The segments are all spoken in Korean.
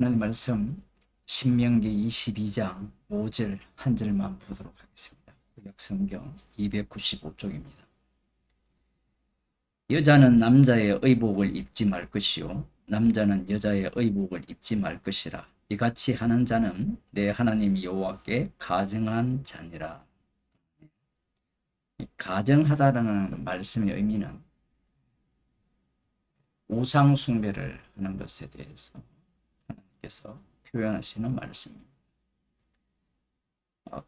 하나님 말씀 신명기 22장 5절 한 절만 보도록 하겠습니다. 구약성경 295쪽입니다. 여자는 남자의 의복을 입지 말 것이요 남자는 여자의 의복을 입지 말 것이라. 이같이 하는 자는 내 하나님 여호와께 가증한 자니라. 가증하다라는 말씀의 의미는 우상 숭배를 하는 것에 대해서 하나님께서 표현하시는 말씀입니다.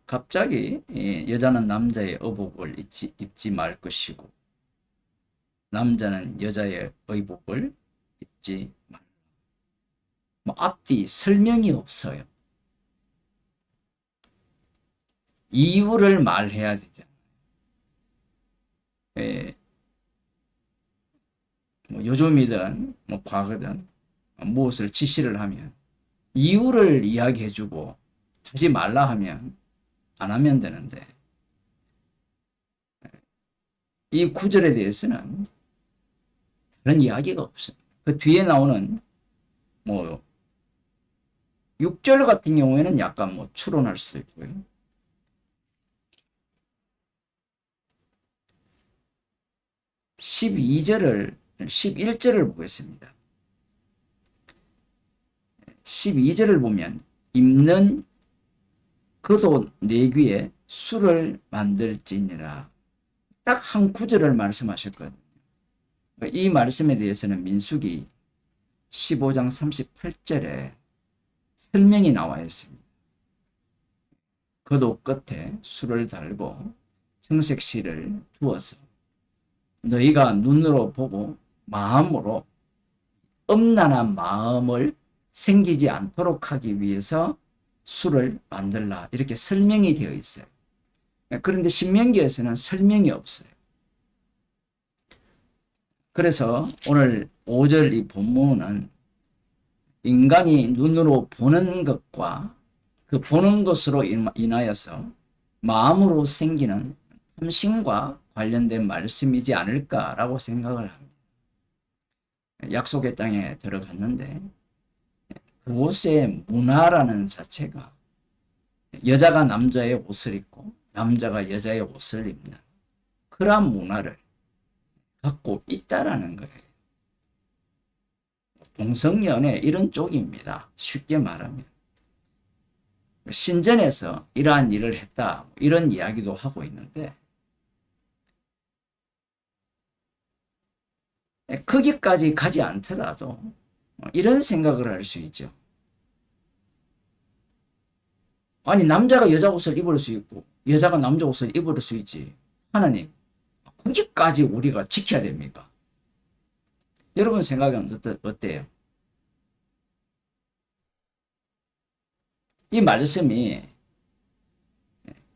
갑자기 여자는 남자의 의복을 입지 말 것이고 남자는 여자의 의복을 입지 말라. 앞뒤 설명이 없어요. 이유를 말해야 되잖아요. 요즘이든 과거든 무엇을 지시를 하면 이유를 이야기해주고 하지 말라 하면 안 하면 되는데, 이 구절에 대해서는 그런 이야기가 없어요. 그 뒤에 나오는 6절 같은 경우에는 약간 추론할 수도 있고요. 11절을 보겠습니다. 12절을 보면 입는 그도 내 귀에 술을 만들지니라. 딱 한 구절을 말씀하셨거든요. 이 말씀에 대해서는 민수기 15장 38절에 설명이 나와 있습니다. 그도 끝에 술을 달고 정색실을 두어서 너희가 눈으로 보고 마음으로 음란한 마음을 생기지 않도록 하기 위해서 술을 만들라, 이렇게 설명이 되어 있어요. 그런데 신명기에서는 설명이 없어요. 그래서 오늘 5절 이 본문은 인간이 눈으로 보는 것과 그 보는 것으로 인하여서 마음으로 생기는 탐심과 관련된 말씀이지 않을까라고 생각을 합니다. 약속의 땅에 들어갔는데 그곳의 문화라는 자체가 여자가 남자의 옷을 입고 남자가 여자의 옷을 입는 그러한 문화를 갖고 있다라는 거예요. 동성연애 이런 쪽입니다. 쉽게 말하면. 신전에서 이러한 일을 했다, 이런 이야기도 하고 있는데, 거기까지 가지 않더라도 이런 생각을 할 수 있죠. 아니, 남자가 여자 옷을 입을 수 있고 여자가 남자 옷을 입을 수 있지, 하나님 거기까지 우리가 지켜야 됩니까? 여러분 생각은 어때요? 이 말씀이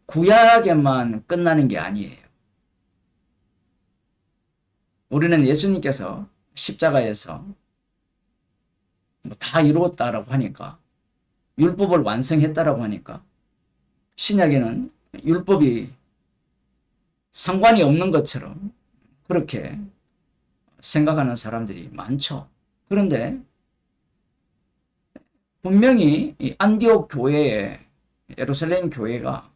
구약에만 끝나는 게 아니에요. 우리는 예수님께서 십자가에서 다 이루었다라고 하니까, 율법을 완성했다라고 하니까 신약에는 율법이 상관이 없는 것처럼 그렇게 생각하는 사람들이 많죠. 그런데 분명히 이 안디옥 교회에, 예루살렘 교회가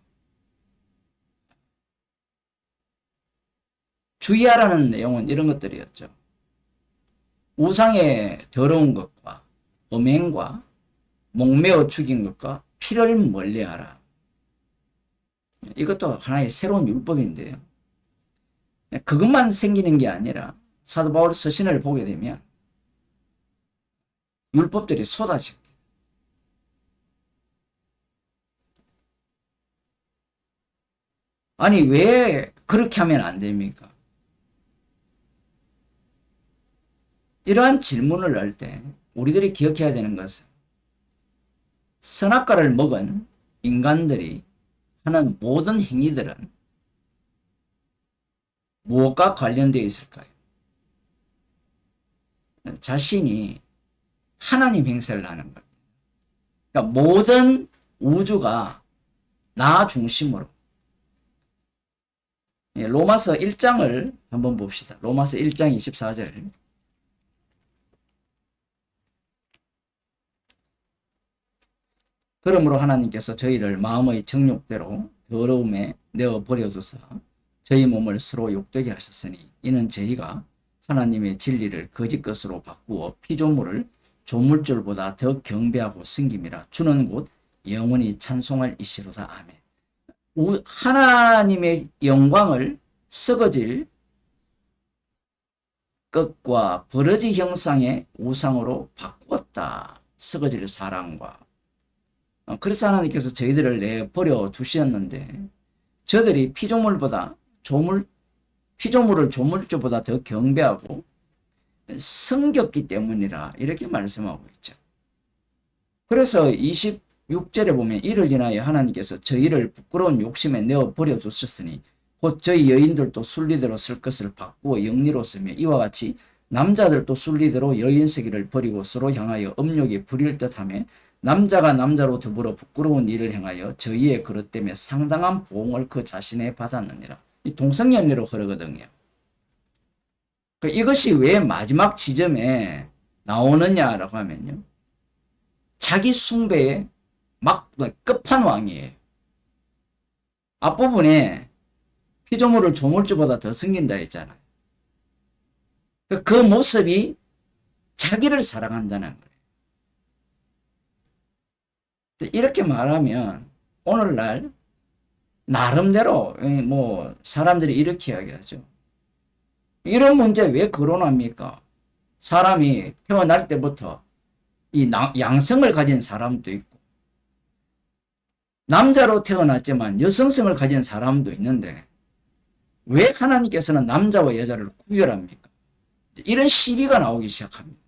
주의하라는 내용은 이런 것들이었죠. 우상의 더러운 것과 음행과 목매어 죽인 것과 피를 멀리하라. 이것도 하나의 새로운 율법인데요. 그것만 생기는 게 아니라 사도 바울 서신을 보게 되면 율법들이 쏟아집니다. 아니, 왜 그렇게 하면 안 됩니까? 이러한 질문을 할 때 우리들이 기억해야 되는 것은, 선악과를 먹은 인간들이 하는 모든 행위들은 무엇과 관련되어 있을까요? 자신이 하나님 행세를 하는 겁니다. 그러니까 모든 우주가 나 중심으로. 로마서 1장을 한번 봅시다. 로마서 1장 24절. 그러므로 하나님께서 저희를 마음의 정욕대로 더러움에 내어 버려두사 저희 몸을 서로 욕되게 하셨으니 이는 저희가 하나님의 진리를 거짓 것으로 바꾸어 피조물을 조물줄보다 더 경배하고 섬김이라. 주는 곧 영원히 찬송할 이시로다. 아멘. 하나님의 영광을 썩어질 것과 버러지 형상의 우상으로 바꾸었다. 썩어질 사랑과. 그래서 하나님께서 저희들을 내버려 두셨는데 저들이 피조물을 조물주보다 더 경배하고 성겼기 때문이라 이렇게 말씀하고 있죠. 그래서 26절에 보면 이를 인하여 하나님께서 저희를 부끄러운 욕심에 내어 버려 두셨으니 곧 저희 여인들도 순리대로 쓸 것을 바꾸어 영리로 쓰며 이와 같이 남자들도 순리대로 여인 세기를 버리고 서로 향하여 음욕에 부릴 듯하며 남자가 남자로 더불어 부끄러운 일을 행하여 저희의 그릇 때문에 상당한 보응을 그 자신에 받았느니라. 이 동성연애로 흐르거든요. 이것이 왜 마지막 지점에 나오느냐라고 하면요. 자기 숭배의 끝판왕이에요. 앞부분에 피조물을 조물주보다 더 섬긴다 했잖아요. 그 모습이 자기를 사랑한다는 거예요. 이렇게 말하면 오늘날 나름대로 뭐 사람들이 이렇게 이야기하죠. 이런 문제 왜 거론합니까? 사람이 태어날 때부터 이 양성을 가진 사람도 있고 남자로 태어났지만 여성성을 가진 사람도 있는데 왜 하나님께서는 남자와 여자를 구별합니까? 이런 시비가 나오기 시작합니다.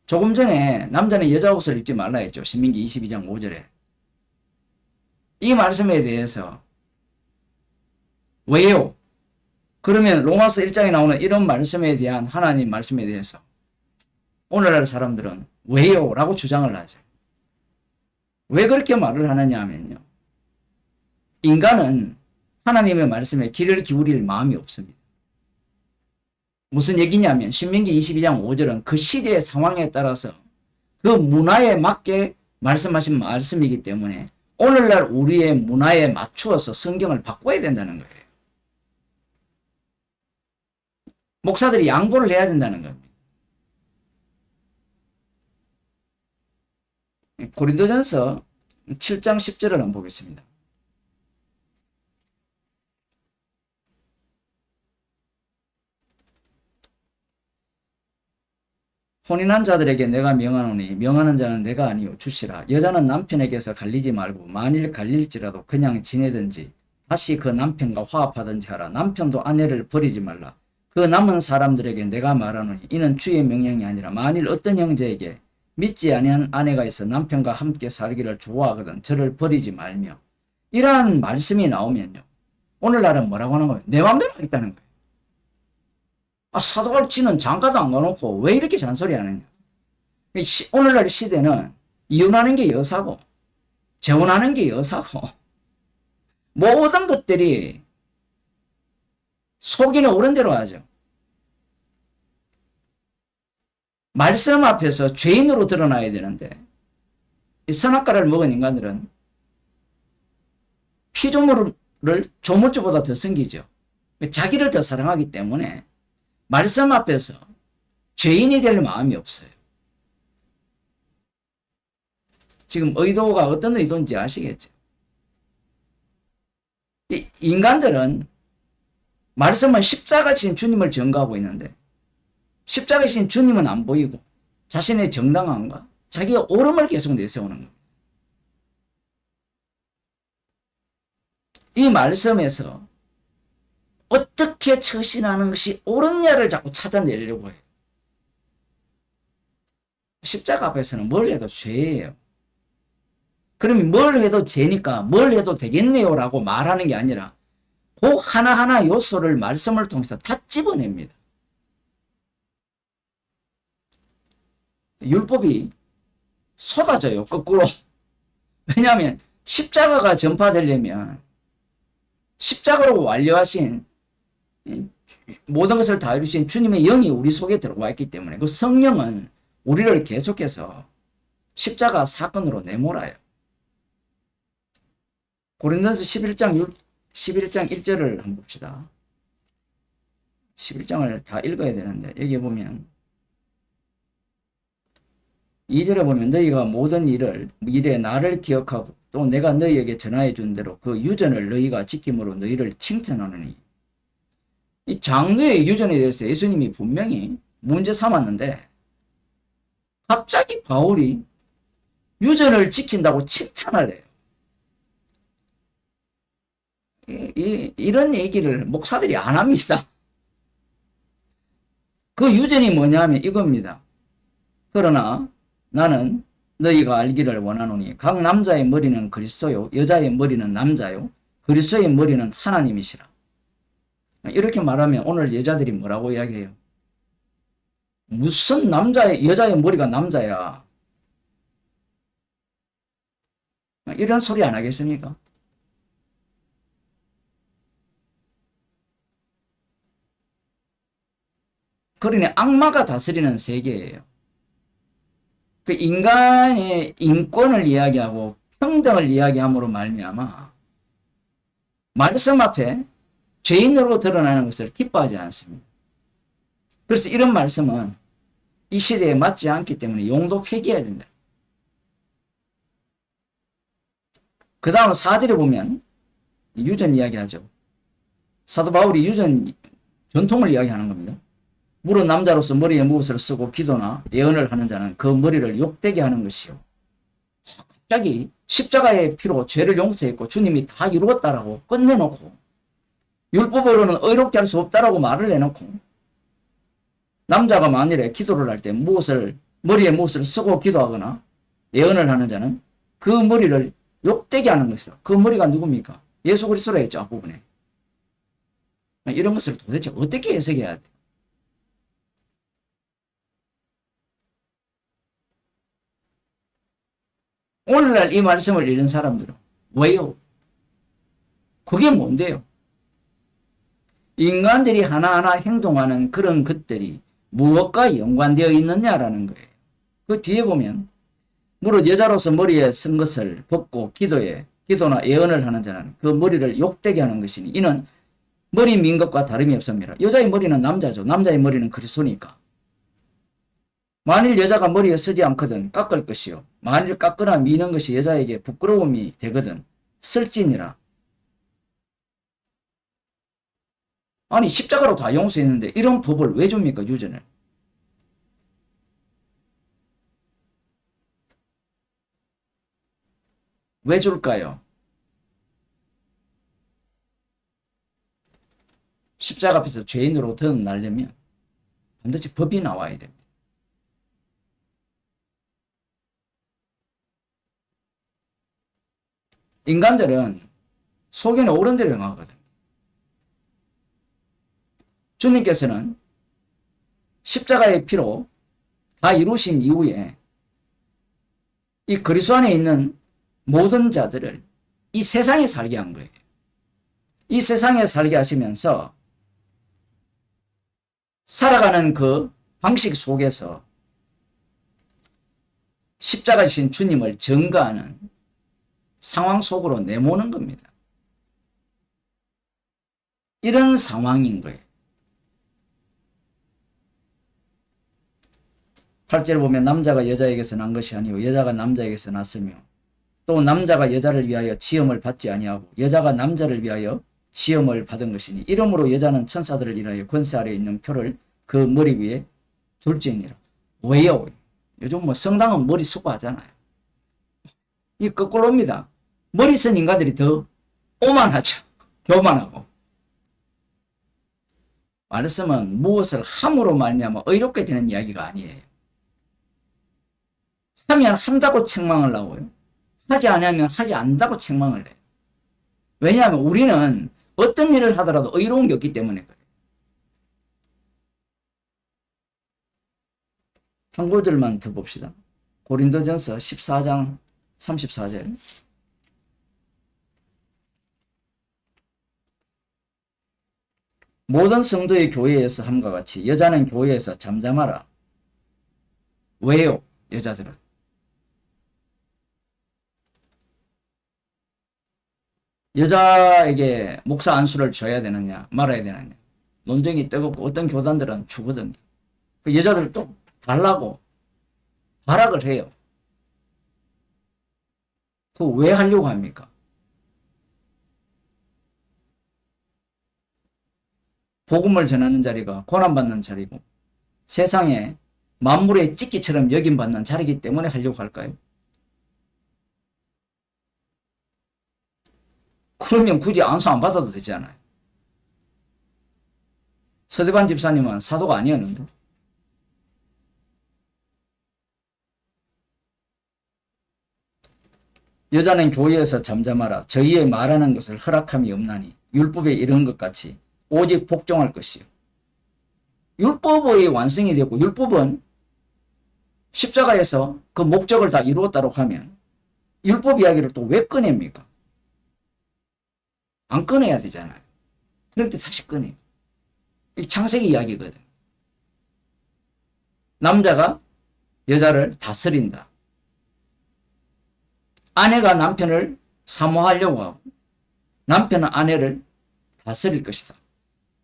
조금 전에 남자는 여자 옷을 입지 말라 했죠. 신민기 22장 5절에. 이 말씀에 대해서 왜요? 그러면 로마서 1장에 나오는 이런 말씀에 대한 하나님 말씀에 대해서 오늘날 사람들은 왜요? 라고 주장을 하죠. 왜 그렇게 말을 하느냐 하면요. 인간은 하나님의 말씀에 귀를 기울일 마음이 없습니다. 무슨 얘기냐면 신민기 22장 5절은 그 시대의 상황에 따라서 그 문화에 맞게 말씀하신 말씀이기 때문에 오늘날 우리의 문화에 맞추어서 성경을 바꿔야 된다는 거예요. 목사들이 양보를 해야 된다는 겁니다. 고린도전서 7장 10절을 한번 보겠습니다. 혼인한 자들에게 내가 명하노니 명하는 자는 내가 아니요 주시라. 여자는 남편에게서 갈리지 말고 만일 갈릴지라도 그냥 지내든지 다시 그 남편과 화합하든지 하라. 남편도 아내를 버리지 말라. 그 남은 사람들에게 내가 말하노니 이는 주의 명령이 아니라 만일 어떤 형제에게 믿지 아니한 아내가 있어 남편과 함께 살기를 좋아하거든 저를 버리지 말며. 이러한 말씀이 나오면요. 오늘날은 뭐라고 하는 거예요? 내 맘대로 하겠다는 거예요. 사도갈치는 장가도 안 가놓고 왜 이렇게 잔소리 하느냐. 오늘날 시대는 이혼하는 게 여사고 재혼하는 게 여사고 모든 것들이 속이는 옳은 대로 하죠. 말씀 앞에서 죄인으로 드러나야 되는데 이 선악과를 먹은 인간들은 피조물을 조물주보다 더 섬기죠. 자기를 더 사랑하기 때문에 말씀 앞에서 죄인이 될 마음이 없어요. 지금 의도가 어떤 의도인지 아시겠죠? 이 인간들은 말씀은 십자가신 주님을 전가하고 있는데 십자가신 주님은 안 보이고 자신의 정당함과 자기의 옳음을 계속 내세우는 겁니다. 이 말씀에서 어떻게 처신하는 것이 옳으냐를 자꾸 찾아내려고 해요. 십자가 앞에서는 뭘 해도 죄예요. 그러면 뭘 해도 죄니까 뭘 해도 되겠네요 라고 말하는 게 아니라 그 하나하나 요소를 말씀을 통해서 다 집어냅니다. 율법이 쏟아져요. 거꾸로. 왜냐하면 십자가가 전파되려면 십자가로 완료하신 모든 것을 다 이루신 주님의 영이 우리 속에 들어와 있기 때문에 그 성령은 우리를 계속해서 십자가 사건으로 내몰아요. 고린도서 11장 1절을 한번 봅시다. 11장을 다 읽어야 되는데 여기 보면 2절에 보면 너희가 모든 일에 나를 기억하고 또 내가 너희에게 전하여 준 대로 그 유전을 너희가 지킴으로 너희를 칭찬하느니. 이 장로의 유전에 대해서 예수님이 분명히 문제 삼았는데 갑자기 바울이 유전을 지킨다고 칭찬을 해요. 이런 얘기를 목사들이 안 합니다. 그 유전이 뭐냐면 이겁니다. 그러나 나는 너희가 알기를 원하노니 각 남자의 머리는 그리스도요 여자의 머리는 남자요 그리스도의 머리는 하나님이시라. 이렇게 말하면 오늘 여자들이 뭐라고 이야기해요? 무슨 여자의 머리가 남자야. 이런 소리 안 하겠습니까? 그러니 악마가 다스리는 세계예요. 그 인간의 인권을 이야기하고 평등을 이야기함으로 말미암아 말씀 앞에 죄인으로 드러나는 것을 기뻐하지 않습니다. 그래서 이런 말씀은 이 시대에 맞지 않기 때문에 용도 폐기해야 된다. 그 다음 4절에 보면 유전 이야기하죠. 사도 바울이 유전 전통을 이야기하는 겁니다. 물은 남자로서 머리에 무엇을 쓰고 기도나 예언을 하는 자는 그 머리를 욕되게 하는 것이요. 갑자기 십자가의 피로 죄를 용서했고 주님이 다 이루었다라고 끝내놓고 율법으로는 의롭게 할 수 없다라고 말을 해놓고 남자가 만일에 기도를 할 때 머리에 무엇을 쓰고 기도하거나 예언을 하는 자는 그 머리를 욕되게 하는 것이라. 그 머리가 누굽니까? 예수 그리스도라 했죠. 앞부분에. 이런 것을 도대체 어떻게 해석해야 돼? 오늘날 이 말씀을 읽는 사람들은 왜요? 그게 뭔데요? 인간들이 하나하나 행동하는 그런 것들이 무엇과 연관되어 있느냐라는 거예요. 그 뒤에 보면 무릇 여자로서 머리에 쓴 것을 벗고 기도나 예언을 하는 자는 그 머리를 욕되게 하는 것이니 이는 머리 민 것과 다름이 없습니다. 여자의 머리는 남자죠. 남자의 머리는 그리스도니까. 만일 여자가 머리에 쓰지 않거든 깎을 것이요. 만일 깎거나 미는 것이 여자에게 부끄러움이 되거든 쓸지니라. 아니 십자가로 다 용서했는데 이런 법을 왜 줍니까? 유전을. 왜 줄까요? 십자가 앞에서 죄인으로 드러나려면 반드시 법이 나와야 됩니다. 인간들은 속에는 옳은 대로 행하거든. 주님께서는 십자가의 피로 다 이루신 이후에 이 그리스도 안에 있는 모든 자들을 이 세상에 살게 한 거예요. 이 세상에 살게 하시면서 살아가는 그 방식 속에서 십자가이신 주님을 증거하는 상황 속으로 내모는 겁니다. 이런 상황인 거예요. 8절 보면 남자가 여자에게서 난 것이 아니요 여자가 남자에게서 났으며 또 남자가 여자를 위하여 지음을 받지 아니하고 여자가 남자를 위하여 지음을 받은 것이니 이러므로 여자는 천사들을 인하여 권세 아래에 있는 표를 그 머리 위에 둘지니라. 왜요? 요즘 뭐 성당은 머리 쓰고 하잖아요. 이 거꾸로입니다. 머리 쓴 인간들이 더 오만하죠. 교만하고. 말씀은 무엇을 함으로 말미암아 의롭게 되는 이야기가 아니에요. 하면 한다고 책망을 하고요. 하지 않으면 하지 않는다고 책망을 해요. 왜냐하면 우리는 어떤 일을 하더라도 의로운 게 없기 때문에 그래요. 한 구절만 더 봅시다. 고린도전서 14장 34절. 모든 성도의 교회에서 함과 같이 여자는 교회에서 잠잠하라. 왜요? 여자들은. 여자에게 목사 안수를 줘야 되느냐 말아야 되느냐 논쟁이 뜨겁고 어떤 교단들은 주거든요. 그 여자들도 달라고 발악을 해요. 그거 왜 하려고 합니까? 복음을 전하는 자리가 고난받는 자리고 세상에 만물의 찍기처럼 여김받는 자리이기 때문에 하려고 할까요? 그러면 굳이 안수 안 받아도 되잖아요. 서대반 집사님은 사도가 아니었는데. 여자는 교회에서 잠잠하라. 저희의 말하는 것을 허락함이 없나니 율법에 이른 것 같이 오직 복종할 것이요. 율법의 완성이 되고 율법은 십자가에서 그 목적을 다 이루었다고 하면 율법 이야기를 또 왜 꺼냅니까? 안 꺼내야 되잖아요. 그런데 다시 꺼내요. 이 창세기 이야기거든. 남자가 여자를 다스린다. 아내가 남편을 사모하려고 하고 남편은 아내를 다스릴 것이다.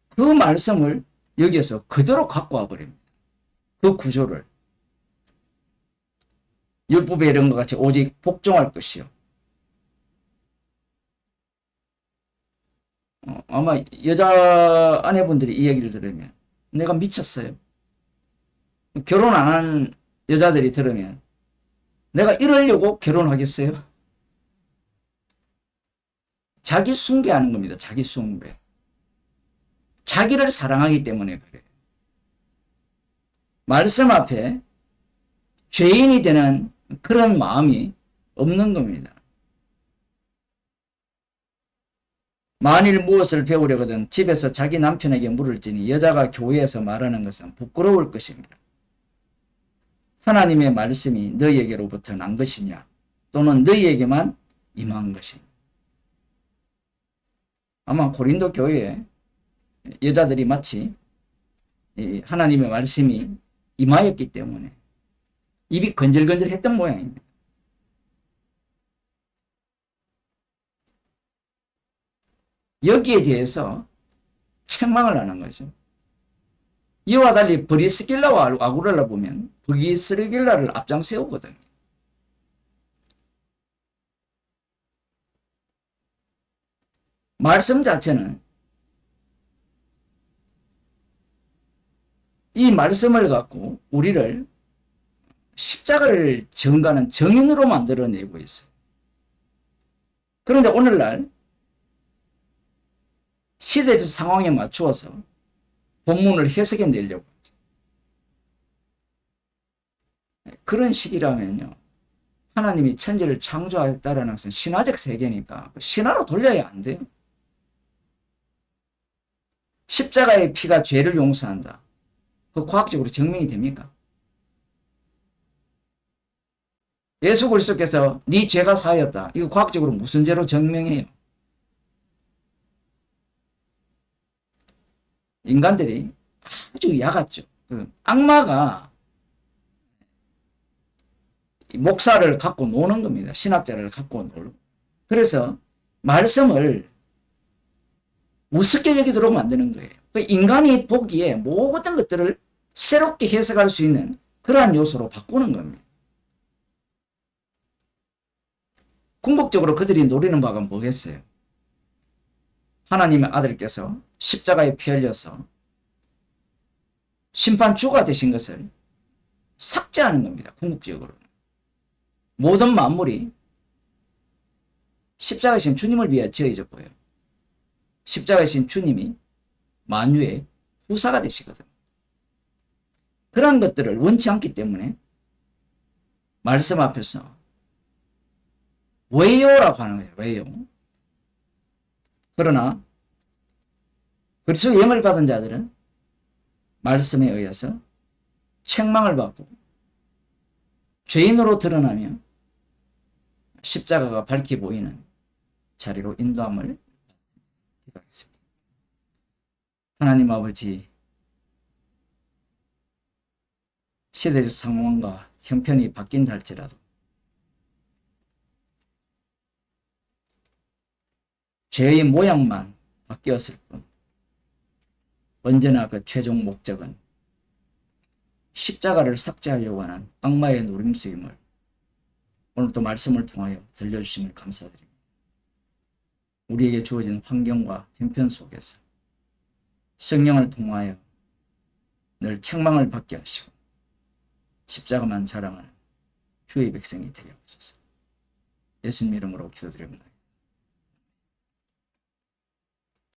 그 말씀을 여기에서 그대로 갖고 와버립니다. 그 구조를. 율법에 이런 것 같이 오직 복종할 것이요. 아마 여자 아내분들이 이 얘기를 들으면 내가 미쳤어요. 결혼 안 한 여자들이 들으면 내가 이러려고 결혼하겠어요? 자기 숭배하는 겁니다. 자기 숭배. 자기를 사랑하기 때문에 그래요. 말씀 앞에 죄인이 되는 그런 마음이 없는 겁니다. 만일 무엇을 배우려거든 집에서 자기 남편에게 물을지니 여자가 교회에서 말하는 것은 부끄러울 것입니다. 하나님의 말씀이 너희에게로부터 난 것이냐 또는 너희에게만 임한 것이냐. 아마 고린도 교회에 여자들이 마치 하나님의 말씀이 임하였기 때문에 입이 건질건질했던 모양입니다. 여기에 대해서 책망을 하는 거죠. 이와 달리 브리스길라와 아구라를 보면 브리스길라를 앞장세우거든요. 말씀 자체는 이 말씀을 갖고 우리를 십자가를 전가하는 정인으로 만들어내고 있어요. 그런데 오늘날 시대적 상황에 맞추어서 본문을 해석해 내려고 하죠. 그런 식이라면요. 하나님이 천지를 창조하였다라는 것은 신화적 세계니까 신화로 돌려야 안 돼요. 십자가의 피가 죄를 용서한다. 그 과학적으로 증명이 됩니까? 예수 그리스도께서 네 죄가 사하였다. 이거 과학적으로 무슨 죄로 증명해요? 인간들이 아주 야같죠. 악마가 목사를 갖고 노는 겁니다. 신학자를 갖고 놀고. 그래서 말씀을 우습게 여기도록 만드는 거예요. 인간이 보기에 모든 것들을 새롭게 해석할 수 있는 그러한 요소로 바꾸는 겁니다. 궁극적으로 그들이 노리는 바가 뭐겠어요? 하나님의 아들께서 십자가에 피 흘려서 심판주가 되신 것을 삭제하는 겁니다. 궁극적으로. 모든 만물이 십자가이신 주님을 위해 지어졌고요. 십자가이신 주님이 만유의 후사가 되시거든요. 그런 것들을 원치 않기 때문에 말씀 앞에서 왜요라고 하는 거예요. 왜요? 그러나 그리스도의 영을 받은 자들은 말씀에 의해서 책망을 받고 죄인으로 드러나며 십자가가 밝게 보이는 자리로 인도함을 기도하겠습니다. 하나님 아버지, 시대적 상황과 형편이 바뀐다 할지라도 죄의 모양만 바뀌었을 뿐 언제나 그 최종 목적은 십자가를 삭제하려고 하는 악마의 노림수임을 오늘도 말씀을 통하여 들려주심을 감사드립니다. 우리에게 주어진 환경과 형편 속에서 성령을 통하여 늘 책망을 받게 하시고 십자가만 자랑하는 주의 백성이 되게 하옵소서. 예수님 이름으로 기도드립니다.